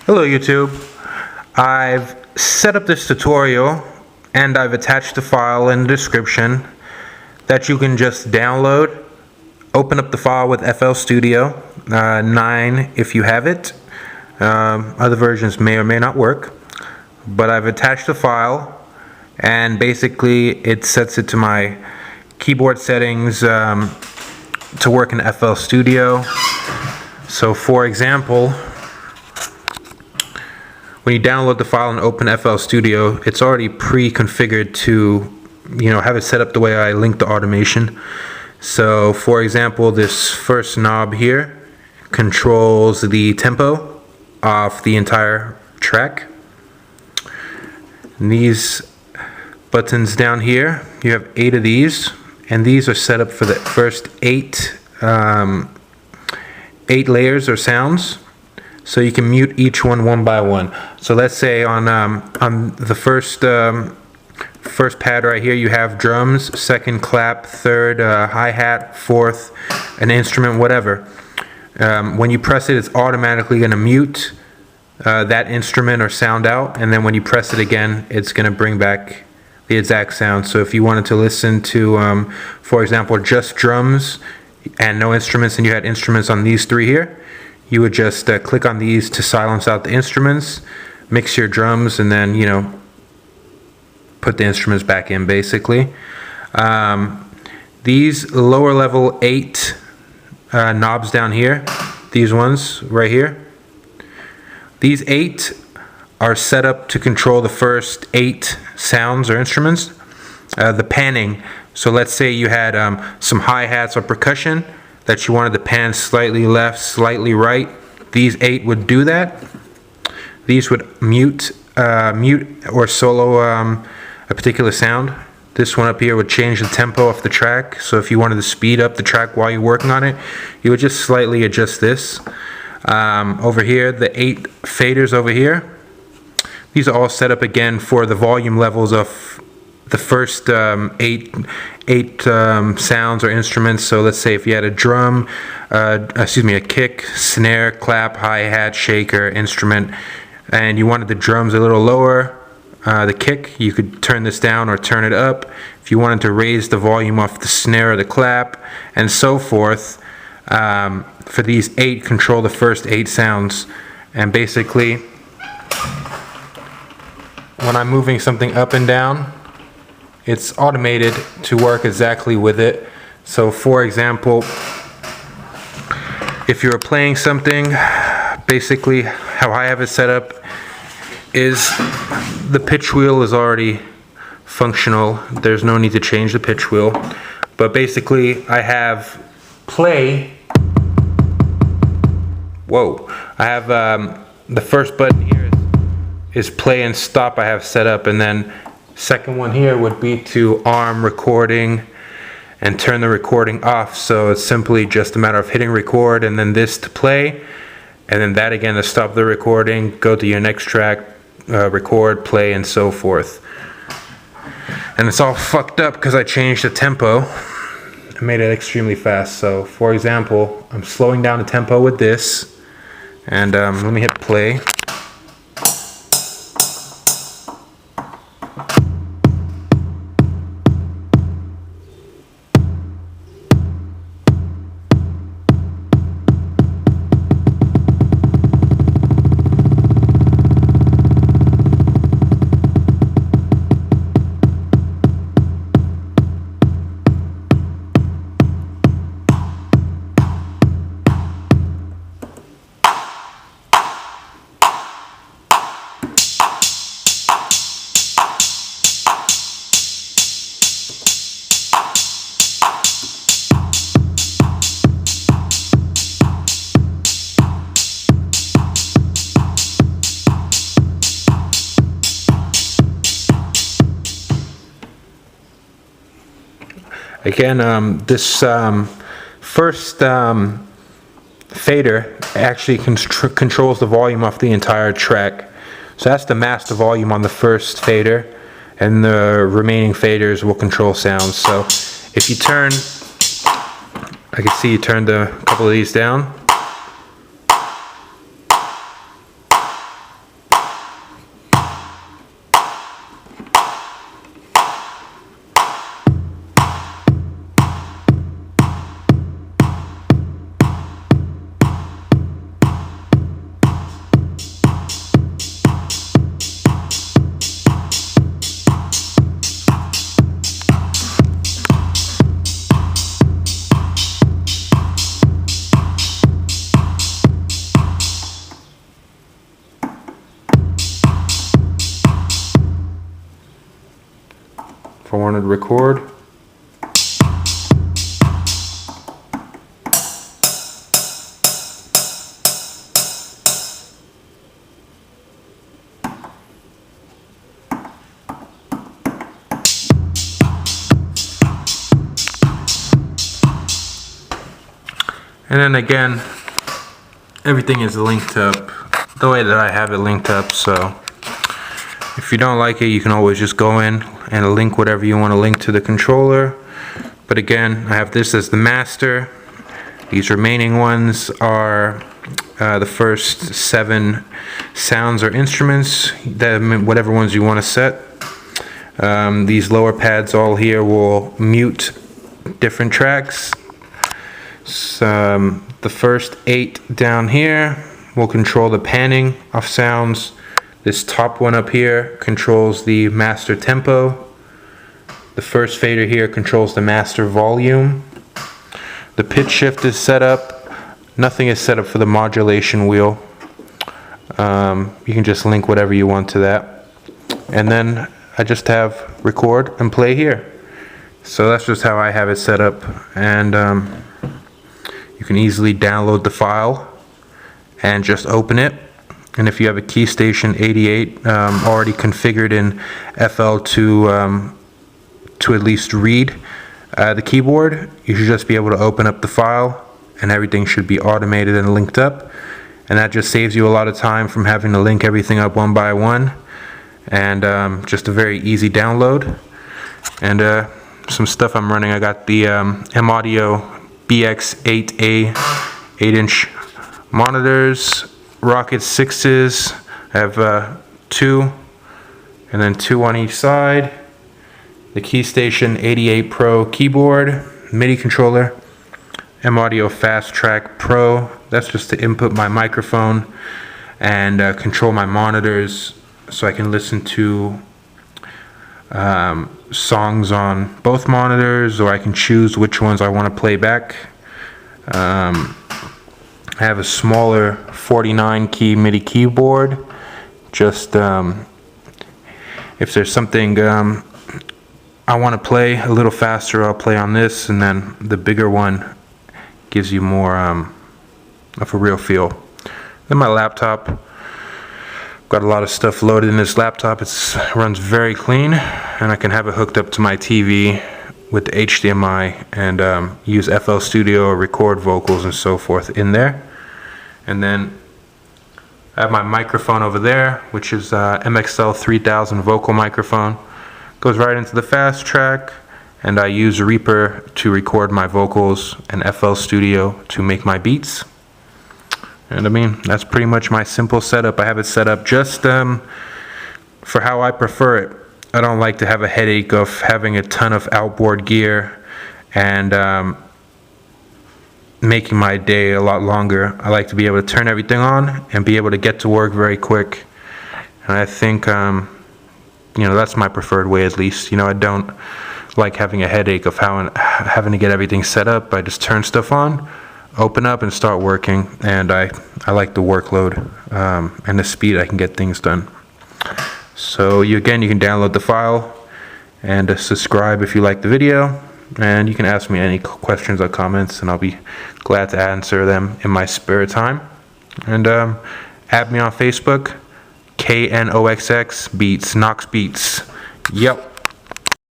Hello YouTube. I've set up this tutorial and I've attached a file in the description that you can just download. Open up the file with FL Studio 9 if you have it. Other versions may or may not work, but I've attached a file and basically it sets it to my keyboard settings to work in FL Studio. So for example, when you download the file and open FL Studio, it's already pre-configured to, have it set up the way I linked the automation. So for example, this first knob here controls the tempo of the entire track. And these buttons down here, you have 8 of these, and these are set up for the first 8 layers or sounds. So you can mute each one by one. So let's say on the first pad right here, you have drums, second clap, third hi-hat, fourth an instrument, whatever. When you press it, it's automatically going to mute that instrument or sound out, and then when you press it again, it's going to bring back the exact sound. So if you wanted to listen to, for example, just drums and no instruments, and you had instruments on these 3 here, you would just click on these to silence out the instruments, mix your drums, and then, put the instruments back in, basically. These lower level 8 knobs down here, these ones right here, these 8 are set up to control the first 8 sounds or instruments. The panning, so let's say you had some hi-hats or percussion that you wanted to pan slightly left, slightly right. These 8 would do that. These would mute or solo a particular sound. This one up here would change the tempo of the track. So if you wanted to speed up the track while you're working on it, you would just slightly adjust this. Over here, the 8 faders over here, these are all set up again for the volume levels of the first 8 sounds or instruments. So let's say if you had a drum, a kick, snare, clap, hi-hat, shaker, instrument, and you wanted the drums a little lower, the kick, you could turn this down or turn it up. If you wanted to raise the volume off the snare or the clap, and so forth, for these 8, control the first 8 sounds. And basically, when I'm moving something up and down, it's automated to work exactly with it. So for example, if you're playing something, basically how I have it set up is the pitch wheel is already functional. There's no need to change the pitch wheel. But basically I have play. Whoa. I have the first button here is play and stop I have set up, and then second one here would be to arm recording and turn the recording off. So it's simply just a matter of hitting record and then this to play, and then that again to stop the recording, go to your next track, record, play, and so forth. And it's all fucked up because I changed the tempo. I made it extremely fast. So for example, I'm slowing down the tempo with this, and let me hit play. Again, this first fader actually controls the volume of the entire track. So that's the master volume on the first fader, and the remaining faders will control sounds. So if you turn, I can see you turned a couple of these down. if I wanted to record. And then again, everything is linked up the way that I have it linked up, so if you don't like it, you can always just go in and link whatever you want to link to the controller. But again, I have this as the master. These remaining ones are the first 7 sounds or instruments, whatever ones you want to set. These lower pads all here will mute different tracks. The first 8 down here will control the panning of sounds. This top one up here controls the master tempo. The first fader here controls the master volume. The pitch shift is set up. Nothing is set up for the modulation wheel. You can just link whatever you want to that. And then I just have record and play here. So that's just how I have it set up. And you can easily download the file and just open it. And if you have a Keystation 88 already configured in FL to at least read the keyboard, you should just be able to open up the file and everything should be automated and linked up. And that just saves you a lot of time from having to link everything up one by one. And just a very easy download. And some stuff I'm running, I got the M-Audio BX8A 8-inch monitors, Rocket 6s. I have 2 and then 2 on each side. The Keystation 88 Pro keyboard, MIDI controller, M-Audio Fast Track Pro. That's just to input my microphone and control my monitors so I can listen to songs on both monitors, or I can choose which ones I want to play back. I have a smaller 49 key MIDI keyboard. Just if there's something I want to play a little faster, I'll play on this, and then the bigger one gives you more of a real feel. Then my laptop. Got a lot of stuff loaded in this laptop. It runs very clean, and I can have it hooked up to my TV with the HDMI and use FL Studio or record vocals and so forth in there. And then I have my microphone over there, which is MXL 3000 vocal microphone. Goes right into the fast track, and I use Reaper to record my vocals and FL Studio to make my beats. And I mean, that's pretty much my simple setup. I have it set up just for how I prefer it. I don't like to have a headache of having a ton of outboard gear and making my day a lot longer. I like to be able to turn everything on and be able to get to work very quick. And I think, that's my preferred way, at least. I don't like having a headache of having to get everything set up. I just turn stuff on, open up, and start working. And I like the workload and the speed I can get things done. So you can download the file and subscribe if you like the video. And you can ask me any questions or comments, and I'll be glad to answer them in my spare time. And add me on Facebook, KNOXX Beats, Knoxx Beats. Yep.